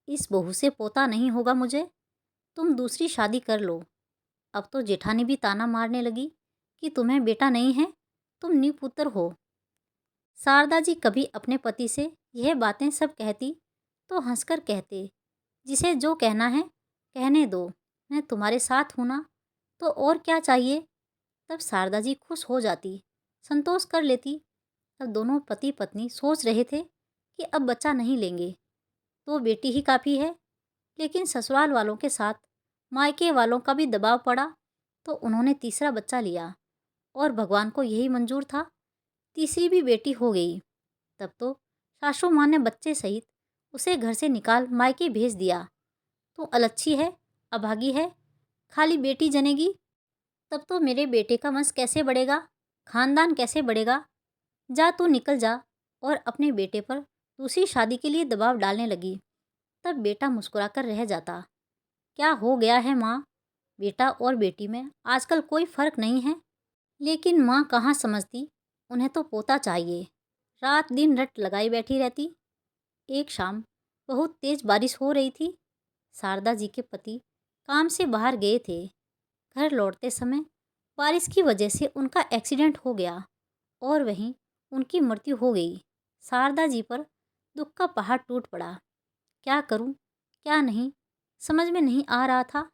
[SPEAKER 1] इस बहू से पोता नहीं होगा मुझे, तुम दूसरी शादी कर लो। अब तो जेठानी भी ताना मारने लगी कि तुम्हें बेटा नहीं है, तुम निपुत्र हो। शारदा जी कभी अपने पति से यह बातें सब कहती तो हंसकर कहते, जिसे जो कहना है कहने दो, मैं तुम्हारे साथ हूँ ना, तो और क्या चाहिए। तब शारदा जी खुश हो जाती, संतोष कर लेती। तब दोनों पति पत्नी सोच रहे थे कि अब बच्चा नहीं लेंगे तो बेटी ही काफ़ी है। लेकिन ससुराल वालों के साथ मायके वालों का भी दबाव पड़ा, तो उन्होंने तीसरा बच्चा लिया, और भगवान को यही मंजूर था। तीसरी भी बेटी हो गई। तब तो सासू माँ ने बच्चे सहित उसे घर से निकाल मायके भेज दिया। तू अलच्छी है, अभागी है, खाली बेटी जनेगी। तब तो मेरे बेटे का वंश कैसे बढ़ेगा, खानदान कैसे बढ़ेगा। जा तू निकल जा, और अपने बेटे पर दूसरी शादी के लिए दबाव डालने लगी। तब बेटा मुस्कुराकर रह जाता। क्या हो गया है माँ, बेटा और बेटी में आजकल कोई फ़र्क नहीं है। लेकिन माँ कहाँ समझती, उन्हें तो पोता चाहिए। रात दिन रट लगाई बैठी रहती। एक शाम बहुत तेज बारिश हो रही थी। शारदा जी के पति काम से बाहर गए थे। घर लौटते समय बारिश की वजह से उनका एक्सीडेंट हो गया और वहीं उनकी मृत्यु हो गई। शारदा जी पर दुख का पहाड़ टूट पड़ा। क्या करूं, क्या नहीं, समझ में नहीं आ रहा था।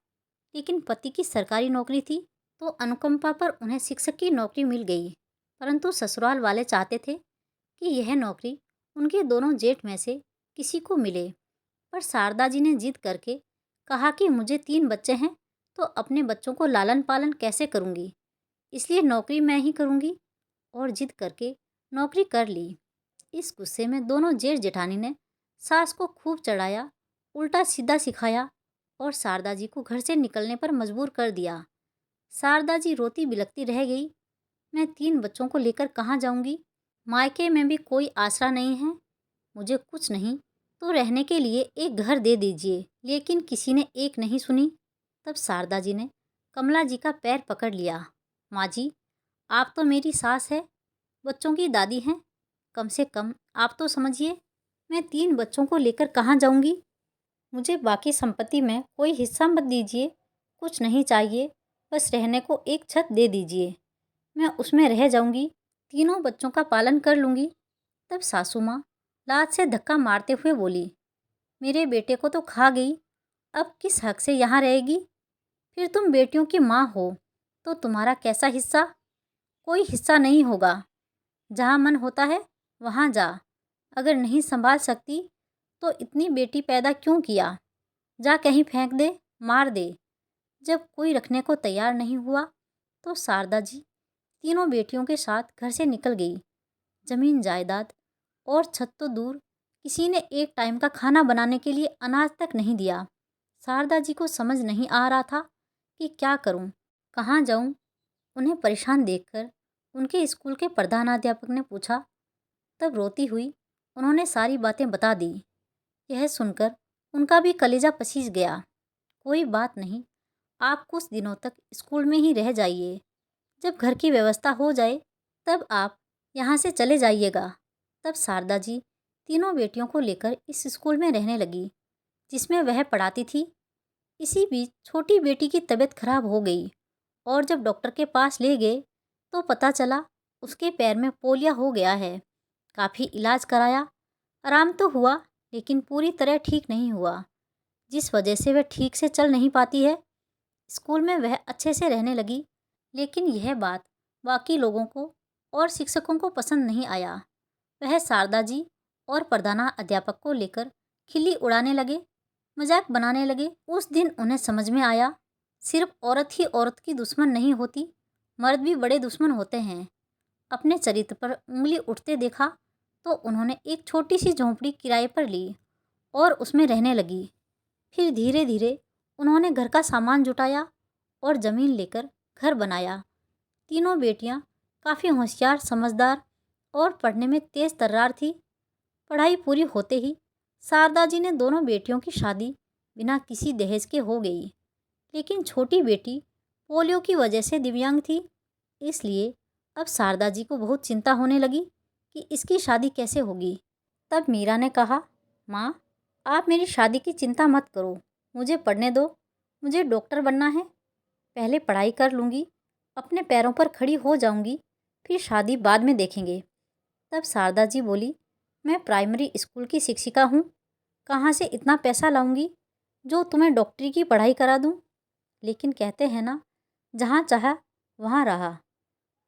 [SPEAKER 1] लेकिन पति की सरकारी नौकरी थी, तो अनुकंपा पर उन्हें शिक्षक की नौकरी मिल गई। परंतु ससुराल वाले चाहते थे कि यह नौकरी उनके दोनों जेठ में से किसी को मिले। पर शारदा जी ने जिद करके कहा कि मुझे 3 बच्चे हैं, तो अपने बच्चों को लालन पालन कैसे करूँगी? इसलिए नौकरी मैं ही करूँगी। और जिद करके नौकरी कर ली। इस गुस्से में दोनों जेठ जेठानी ने सास को खूब चढ़ाया, उल्टा सीधा सिखाया और शारदा जी को घर से निकलने पर मजबूर कर दिया। शारदा जी रोती बिलखती रह गई। मैं 3 बच्चों को लेकर कहाँ जाऊंगी? मायके में भी कोई आसरा नहीं है। मुझे कुछ नहीं तो रहने के लिए एक घर दे दीजिए। लेकिन किसी ने एक नहीं सुनी। तब शारदा जी ने कमला जी का पैर पकड़ लिया। माँ जी, आप तो मेरी सास है, बच्चों की दादी हैं। कम से कम आप तो समझिए, मैं 3 बच्चों को लेकर कहाँ जाऊंगी? मुझे बाकी संपत्ति में कोई हिस्सा मत दीजिए। कुछ नहीं चाहिए, बस रहने को एक छत दे दीजिए। मैं उसमें रह जाऊंगी, तीनों बच्चों का पालन कर लूंगी। तब सासू माँ लात से धक्का मारते हुए बोली, मेरे बेटे को तो खा गई, अब किस हक से यहाँ रहेगी? फिर तुम बेटियों की माँ हो तो तुम्हारा कैसा हिस्सा? कोई हिस्सा नहीं होगा। जहाँ मन होता है वहाँ जा। अगर नहीं संभाल सकती तो इतनी बेटी पैदा क्यों किया? जा कहीं फेंक दे, मार दे। जब कोई रखने को तैयार नहीं हुआ तो शारदा जी तीनों बेटियों के साथ घर से निकल गई। जमीन जायदाद और छत तो दूर, किसी ने एक टाइम का खाना बनाने के लिए अनाज तक नहीं दिया। शारदा जी को समझ नहीं आ रहा था कि क्या करूं, कहाँ जाऊं। उन्हें परेशान देखकर उनके स्कूल के प्रधानाध्यापक ने पूछा। तब रोती हुई उन्होंने सारी बातें बता दी। यह सुनकर उनका भी कलेजा पसीज गया। कोई बात नहीं, आप कुछ दिनों तक स्कूल में ही रह जाइए। जब घर की व्यवस्था हो जाए तब आप यहाँ से चले जाइएगा। तब शारदा जी तीनों बेटियों को लेकर इस स्कूल में रहने लगी जिसमें वह पढ़ाती थी। इसी बीच छोटी बेटी की तबीयत खराब हो गई और जब डॉक्टर के पास ले गए तो पता चला उसके पैर में पोलिया हो गया है। काफ़ी इलाज कराया, आराम तो हुआ लेकिन पूरी तरह ठीक नहीं हुआ, जिस वजह से वह ठीक से चल नहीं पाती है। स्कूल में वह अच्छे से रहने लगी, लेकिन यह बात बाकी लोगों को और शिक्षकों को पसंद नहीं आया। वह शारदा जी और प्रधाना अध्यापक को लेकर खिल्ली उड़ाने लगे, मजाक बनाने लगे। उस दिन उन्हें समझ में आया, सिर्फ औरत ही औरत की दुश्मन नहीं होती, मर्द भी बड़े दुश्मन होते हैं। अपने चरित्र पर उंगली उठते देखा तो उन्होंने एक छोटी सी झोंपड़ी किराए पर ली और उसमें रहने लगी। फिर धीरे धीरे उन्होंने घर का सामान जुटाया और ज़मीन लेकर घर बनाया। तीनों बेटियां काफ़ी होशियार, समझदार और पढ़ने में तेज़ तर्रार थी। पढ़ाई पूरी होते ही शारदा जी ने दोनों बेटियों की शादी बिना किसी दहेज के हो गई। लेकिन छोटी बेटी पोलियो की वजह से दिव्यांग थी, इसलिए अब शारदा जी को बहुत चिंता होने लगी कि इसकी शादी कैसे होगी। तब मीरा ने कहा, माँ, आप मेरी शादी की चिंता मत करो, मुझे पढ़ने दो। मुझे डॉक्टर बनना है, पहले पढ़ाई कर लूँगी, अपने पैरों पर खड़ी हो जाऊँगी, फिर शादी बाद में देखेंगे। तब शारदा जी बोली, मैं प्राइमरी स्कूल की शिक्षिका हूँ, कहाँ से इतना पैसा लाऊंगी जो तुम्हें डॉक्टरी की पढ़ाई करा दूँ। लेकिन कहते हैं ना, जहाँ चाहा वहाँ रहा।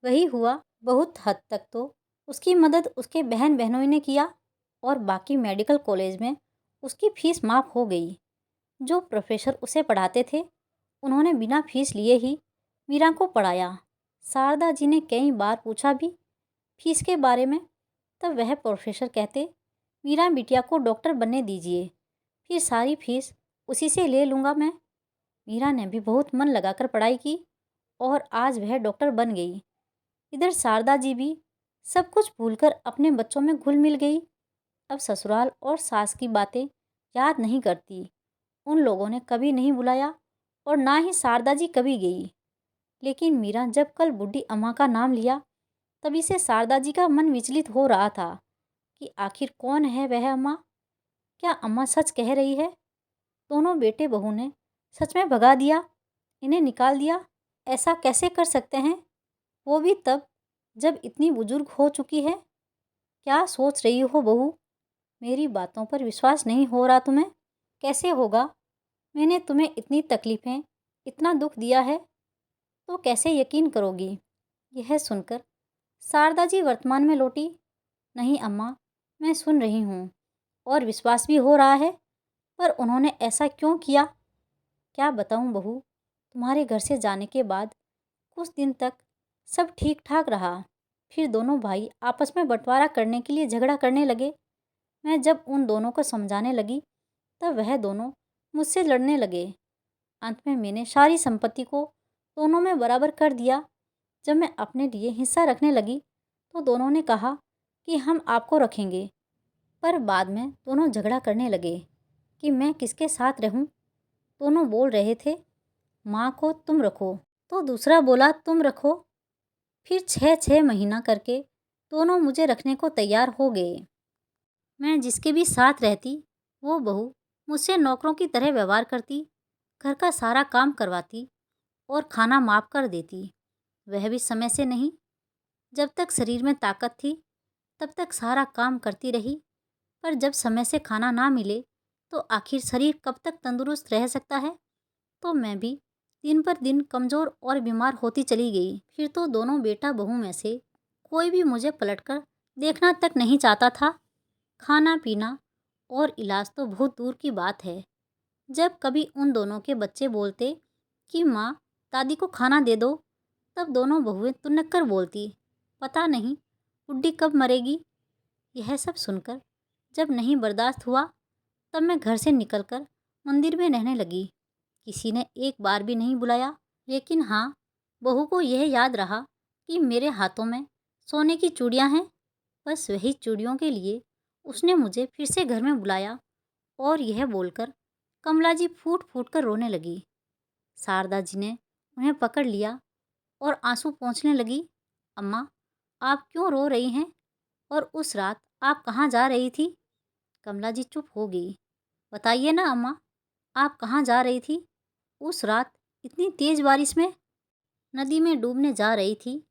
[SPEAKER 1] वही हुआ। बहुत हद तक तो उसकी मदद उसके बहन बहनों ने किया और बाकी मेडिकल कॉलेज में उसकी फ़ीस माफ़ हो गई। जो प्रोफेसर उसे पढ़ाते थे उन्होंने बिना फीस लिए ही मीरा को पढ़ाया। शारदा जी ने कई बार पूछा भी फीस के बारे में, तब वह प्रोफेसर कहते, मीरा बिटिया को डॉक्टर बनने दीजिए, फिर सारी फीस उसी से ले लूँगा मैं। मीरा ने भी बहुत मन लगाकर पढ़ाई की और आज वह डॉक्टर बन गई। इधर शारदा जी भी सब कुछ भूलकर अपने बच्चों में घुल मिल गई। अब ससुराल और सास की बातें याद नहीं करती। उन लोगों ने कभी नहीं बुलाया और ना ही शारदा जी कभी गई। लेकिन मीरा जब कल बूढ़ी अम्मा का नाम लिया तभी से शारदा जी का मन विचलित हो रहा था कि आखिर कौन है वह अम्मा। क्या अम्मा सच कह रही है? दोनों बेटे बहू ने सच में भगा दिया, इन्हें निकाल दिया? ऐसा कैसे कर सकते हैं, वो भी तब जब इतनी बुजुर्ग हो चुकी है। क्या सोच रही हो बहू? मेरी बातों पर विश्वास नहीं हो रहा तुम्हें? कैसे होगा? मैंने तुम्हें इतनी तकलीफ़ें, इतना दुख दिया है तो कैसे यकीन करोगी? यह सुनकर शारदा जी वर्तमान में लौटी। नहीं अम्मा, मैं सुन रही हूँ और विश्वास भी हो रहा है, पर उन्होंने ऐसा क्यों किया? क्या बताऊँ बहू, तुम्हारे घर से जाने के बाद कुछ दिन तक सब ठीक ठाक रहा। फिर दोनों भाई आपस में बंटवारा करने के लिए झगड़ा करने लगे। मैं जब उन दोनों को समझाने लगी तब वह दोनों मुझसे लड़ने लगे। अंत में मैंने सारी संपत्ति को दोनों में बराबर कर दिया। जब मैं अपने लिए हिस्सा रखने लगी तो दोनों ने कहा कि हम आपको रखेंगे, पर बाद में दोनों झगड़ा करने लगे कि मैं किसके साथ रहूं। दोनों बोल रहे थे माँ को तुम रखो, तो दूसरा बोला तुम रखो। फिर 6-6 महीना करके दोनों मुझे रखने को तैयार हो गए। मैं जिसके भी साथ रहती वो बहू मुझसे नौकरों की तरह व्यवहार करती, घर का सारा काम करवाती और खाना माप कर देती, वह भी समय से नहीं। जब तक शरीर में ताकत थी तब तक सारा काम करती रही, पर जब समय से खाना ना मिले तो आखिर शरीर कब तक तंदुरुस्त रह सकता है। तो मैं भी दिन पर दिन कमज़ोर और बीमार होती चली गई। फिर तो दोनों बेटा बहू में से कोई भी मुझे पलटकर देखना तक नहीं चाहता था। खाना पीना और इलाज तो बहुत दूर की बात है। जब कभी उन दोनों के बच्चे बोलते कि माँ दादी को खाना दे दो, तब दोनों बहुएं तुनक कर बोलती पता नहीं बुड्ढी कब मरेगी। यह सब सुनकर जब नहीं बर्दाश्त हुआ तब मैं घर से निकलकर मंदिर में रहने लगी। किसी ने एक बार भी नहीं बुलाया, लेकिन हाँ, बहू को यह याद रहा कि मेरे हाथों में सोने की चूड़ियाँ हैं। बस वही चूड़ियों के लिए उसने मुझे फिर से घर में बुलाया और यह बोलकर कमला जी फूट फूट कर रोने लगी। शारदा जी ने उन्हें पकड़ लिया और आंसू पोंछने लगी। अम्मा, आप क्यों रो रही हैं? और उस रात आप कहाँ जा रही थी? कमला जी चुप हो गई। बताइए ना अम्मा, आप कहाँ जा रही थी उस रात इतनी तेज बारिश में? नदी में डूबने जा रही थी।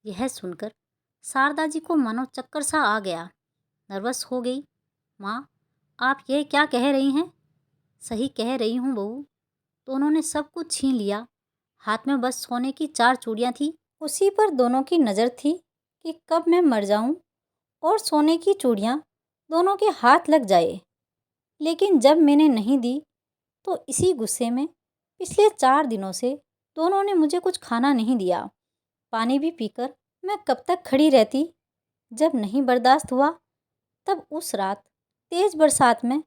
[SPEAKER 1] यह सुनकर शारदा जी को मानो चक्कर सा आ गया, नर्वस हो गई। माँ, आप यह क्या कह रही हैं? सही कह रही हूँ बहू, दोनों ने सब कुछ छीन लिया। हाथ में बस सोने की 4 चूड़ियाँ थी। उसी पर दोनों की नज़र थी कि कब मैं मर जाऊं और सोने की चूड़ियाँ दोनों के हाथ लग जाए। लेकिन जब मैंने नहीं दी तो इसी गुस्से में पिछले 4 दिनों से दोनों ने मुझे कुछ खाना नहीं दिया। पानी भी पीकर मैं कब तक खड़ी रहती। जब नहीं बर्दाश्त हुआ तब उस रात तेज बरसात में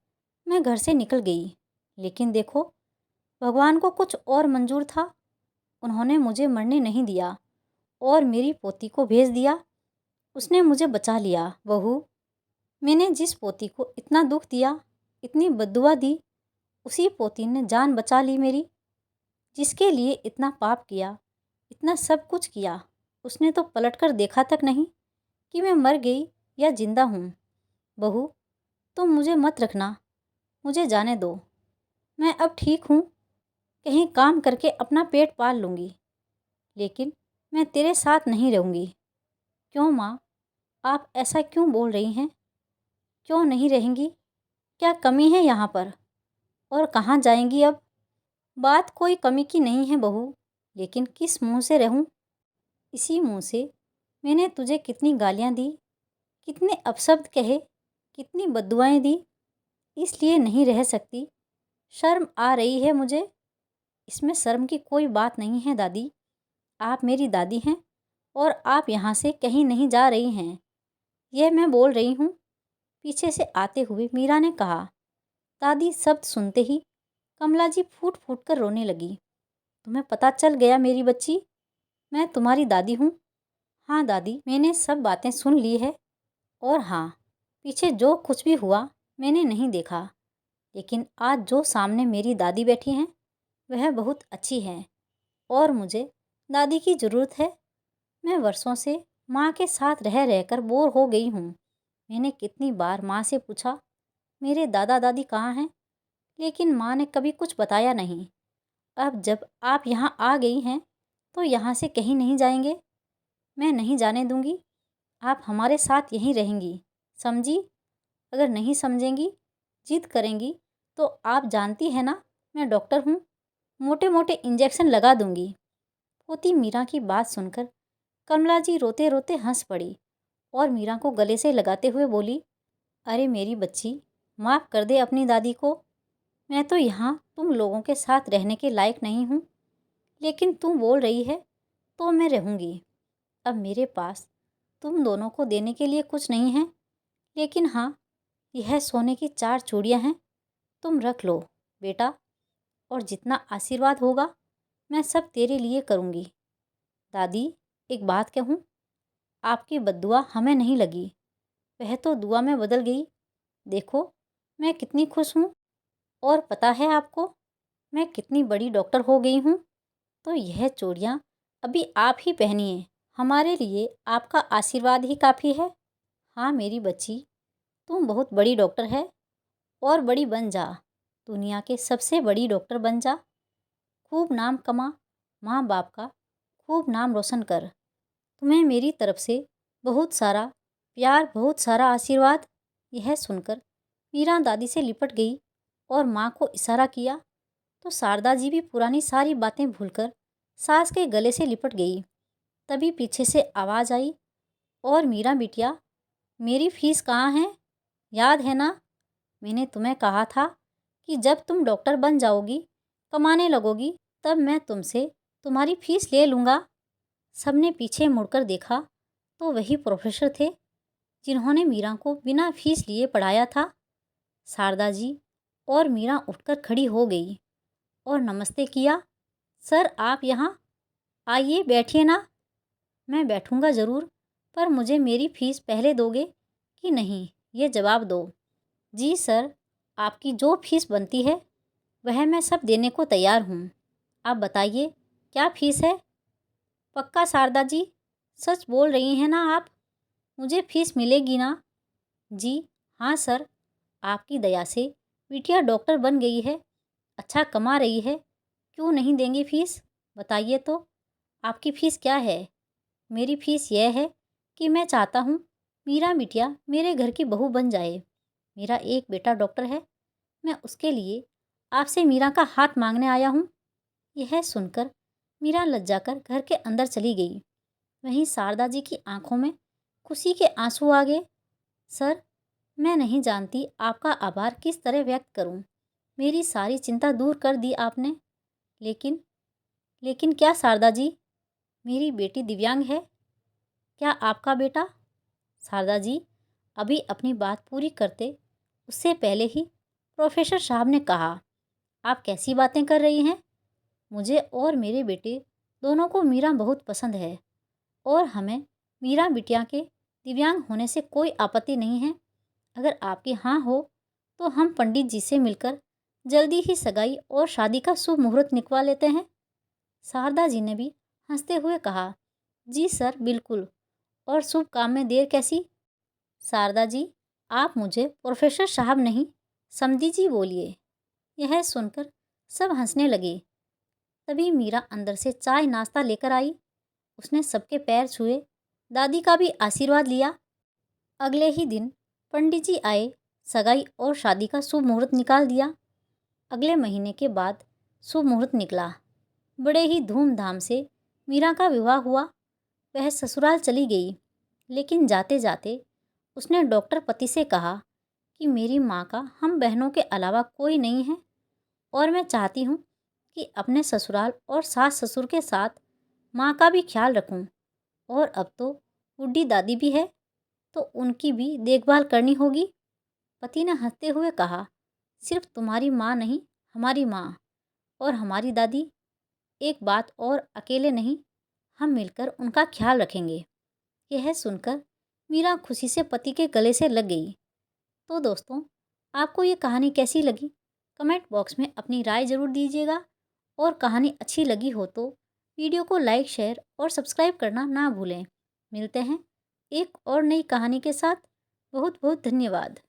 [SPEAKER 1] मैं घर से निकल गई। लेकिन देखो, भगवान को कुछ और मंजूर था। उन्होंने मुझे मरने नहीं दिया और मेरी पोती को भेज दिया। उसने मुझे बचा लिया। बहू, मैंने जिस पोती को इतना दुख दिया, इतनी बद्दुआ दी, उसी पोती ने जान बचा ली मेरी। जिसके लिए इतना पाप किया, इतना सब कुछ किया, उसने तो पलटकर देखा तक नहीं कि मैं मर गई या जिंदा हूँ। बहू, तुम मुझे मत रखना, मुझे जाने दो। मैं अब ठीक हूँ, कहीं काम करके अपना पेट पाल लूँगी, लेकिन मैं तेरे साथ नहीं रहूँगी। क्यों माँ, आप ऐसा क्यों बोल रही हैं? क्यों नहीं रहेंगी? क्या कमी है यहाँ पर? और कहाँ जाएंगी अब? बात कोई कमी की नहीं है बहू, लेकिन किस मुंह से रहूं? इसी मुंह से मैंने तुझे कितनी गालियां दी, कितने अपशब्द कहे, कितनी बद्दुआएं दी, इसलिए नहीं रह सकती। शर्म आ रही है मुझे। इसमें शर्म की कोई बात नहीं है दादी। आप मेरी दादी हैं और आप यहाँ से कहीं नहीं जा रही हैं, यह मैं बोल रही हूँ। पीछे से आते हुए मीरा ने कहा। दादी शब्द सुनते ही कमला जी फूट फूट कर रोने लगी। तुम्हें पता चल गया मेरी बच्ची, मैं तुम्हारी दादी हूँ। हाँ दादी, मैंने सब बातें सुन ली है। और हाँ, पीछे जो कुछ भी हुआ मैंने नहीं देखा, लेकिन आज जो सामने मेरी दादी बैठी हैं वह बहुत अच्छी हैं और मुझे दादी की ज़रूरत है। मैं वर्षों से माँ के साथ रह रहकर बोर हो गई हूँ। मैंने कितनी बार माँ से पूछा मेरे दादा दादी कहाँ हैं, लेकिन माँ ने कभी कुछ बताया नहीं। अब जब आप यहाँ आ गई हैं तो यहाँ से कहीं नहीं जाएंगे। मैं नहीं जाने दूँगी। आप हमारे साथ यहीं रहेंगी, समझी? अगर नहीं समझेंगी, जिद करेंगी, तो आप जानती है ना मैं डॉक्टर हूँ, मोटे मोटे इंजेक्शन लगा दूँगी। पोती मीरा की बात सुनकर कमला जी रोते रोते हंस पड़ी और मीरा को गले से लगाते हुए बोली, अरे मेरी बच्ची, माफ़ कर दे अपनी दादी को। मैं तो यहाँ तुम लोगों के साथ रहने के लायक नहीं हूँ, लेकिन तुम बोल रही है तो मैं रहूँगी। अब मेरे पास तुम दोनों को देने के लिए कुछ नहीं है, लेकिन हाँ, यह सोने की 4 चूड़ियाँ हैं, तुम रख लो बेटा, और जितना आशीर्वाद होगा मैं सब तेरे लिए करूँगी। दादी, एक बात कहूँ, आपकी बद्दुआ हमें नहीं लगी, वह तो दुआ में बदल गई। देखो मैं कितनी खुश हूँ, और पता है आपको मैं कितनी बड़ी डॉक्टर हो गई हूँ। तो यह चूड़ियाँ अभी आप ही पहनिए, हमारे लिए आपका आशीर्वाद ही काफ़ी है। हाँ मेरी बच्ची, तुम बहुत बड़ी डॉक्टर है, और बड़ी बन जा, दुनिया के सबसे बड़ी डॉक्टर बन जा, खूब नाम कमा, माँ बाप का खूब नाम रोशन कर। तुम्हें मेरी तरफ से बहुत सारा प्यार, बहुत सारा आशीर्वाद। यह सुनकर मीरा दादी से लिपट गई और माँ को इशारा किया तो शारदा जी भी पुरानी सारी बातें भूलकर सास के गले से लिपट गई। तभी पीछे से आवाज़ आई, और मीरा बिटिया, मेरी फीस कहाँ है? याद है ना, मैंने तुम्हें कहा था कि जब तुम डॉक्टर बन जाओगी, कमाने लगोगी, तब मैं तुमसे तुम्हारी फीस ले लूँगा। सबने पीछे मुड़कर देखा तो वही प्रोफेसर थे जिन्होंने मीरा को बिना फीस लिए पढ़ाया था। शारदा जी और मीरा उठकर खड़ी हो गई और नमस्ते किया। सर आप यहाँ आइए, बैठिए ना। मैं बैठूंगा ज़रूर, पर मुझे मेरी फ़ीस पहले दोगे कि नहीं, ये जवाब दो। जी सर, आपकी जो फीस बनती है वह मैं सब देने को तैयार हूँ। आप बताइए क्या फ़ीस है? पक्का शारदा जी, सच बोल रही हैं ना आप? मुझे फ़ीस मिलेगी ना? जी हाँ सर, आपकी दया से बिटिया डॉक्टर बन गई है, अच्छा कमा रही है, क्यों नहीं देंगी फ़ीस? बताइए तो, आपकी फ़ीस क्या है? मेरी फ़ीस यह है कि मैं चाहता हूँ मीरा बिटिया मेरे घर की बहू बन जाए। मेरा एक बेटा डॉक्टर है, मैं उसके लिए आपसे मीरा का हाथ मांगने आया हूँ। यह सुनकर मीरा लज्जा कर घर के अंदर चली गई। वहीं शारदा जी की आंखों में खुशी के आंसू आ गए। सर, मैं नहीं जानती आपका आभार किस तरह व्यक्त करूं। मेरी सारी चिंता दूर कर दी आपने। लेकिन लेकिन क्या शारदा जी, मेरी बेटी दिव्यांग है? क्या आपका बेटा? शारदा जी अभी अपनी बात पूरी करते उससे पहले ही प्रोफेसर साहब ने कहा, आप कैसी बातें कर रही हैं? मुझे और मेरे बेटे दोनों को मीरा बहुत पसंद है, और हमें मीरा बिटिया के दिव्यांग होने से कोई आपत्ति नहीं है। अगर आपकी हाँ हो तो हम पंडित जी से मिलकर जल्दी ही सगाई और शादी का शुभ मुहूर्त निकलवा लेते हैं। शारदा जी ने भी हंसते हुए कहा, जी सर बिल्कुल, और शुभ काम में देर कैसी। शारदा जी, आप मुझे प्रोफेसर साहब नहीं, समधी जी बोलिए। यह सुनकर सब हंसने लगे। तभी मीरा अंदर से चाय नाश्ता लेकर आई। उसने सबके पैर छुए, दादी का भी आशीर्वाद लिया। अगले ही दिन पंडित जी आए, सगाई और शादी का शुभ मुहूर्त निकाल दिया। अगले महीने के बाद शुभ मुहूर्त निकला। बड़े ही धूमधाम से मीरा का विवाह हुआ। वह ससुराल चली गई, लेकिन जाते जाते उसने डॉक्टर पति से कहा कि मेरी माँ का हम बहनों के अलावा कोई नहीं है, और मैं चाहती हूँ कि अपने ससुराल और सास ससुर के साथ माँ का भी ख्याल रखूँ। और अब तो बूढ़ी दादी भी है, तो उनकी भी देखभाल करनी होगी। पति ने हंसते हुए कहा, सिर्फ तुम्हारी माँ नहीं, हमारी माँ और हमारी दादी। एक बात और, अकेले नहीं, हम मिलकर उनका ख्याल रखेंगे। यह सुनकर मीरा खुशी से पति के गले से लग गई। तो दोस्तों, आपको ये कहानी कैसी लगी? कमेंट बॉक्स में अपनी राय ज़रूर दीजिएगा, और कहानी अच्छी लगी हो तो वीडियो को लाइक, शेयर और सब्सक्राइब करना ना भूलें। मिलते हैं एक और नई कहानी के साथ। बहुत बहुत धन्यवाद।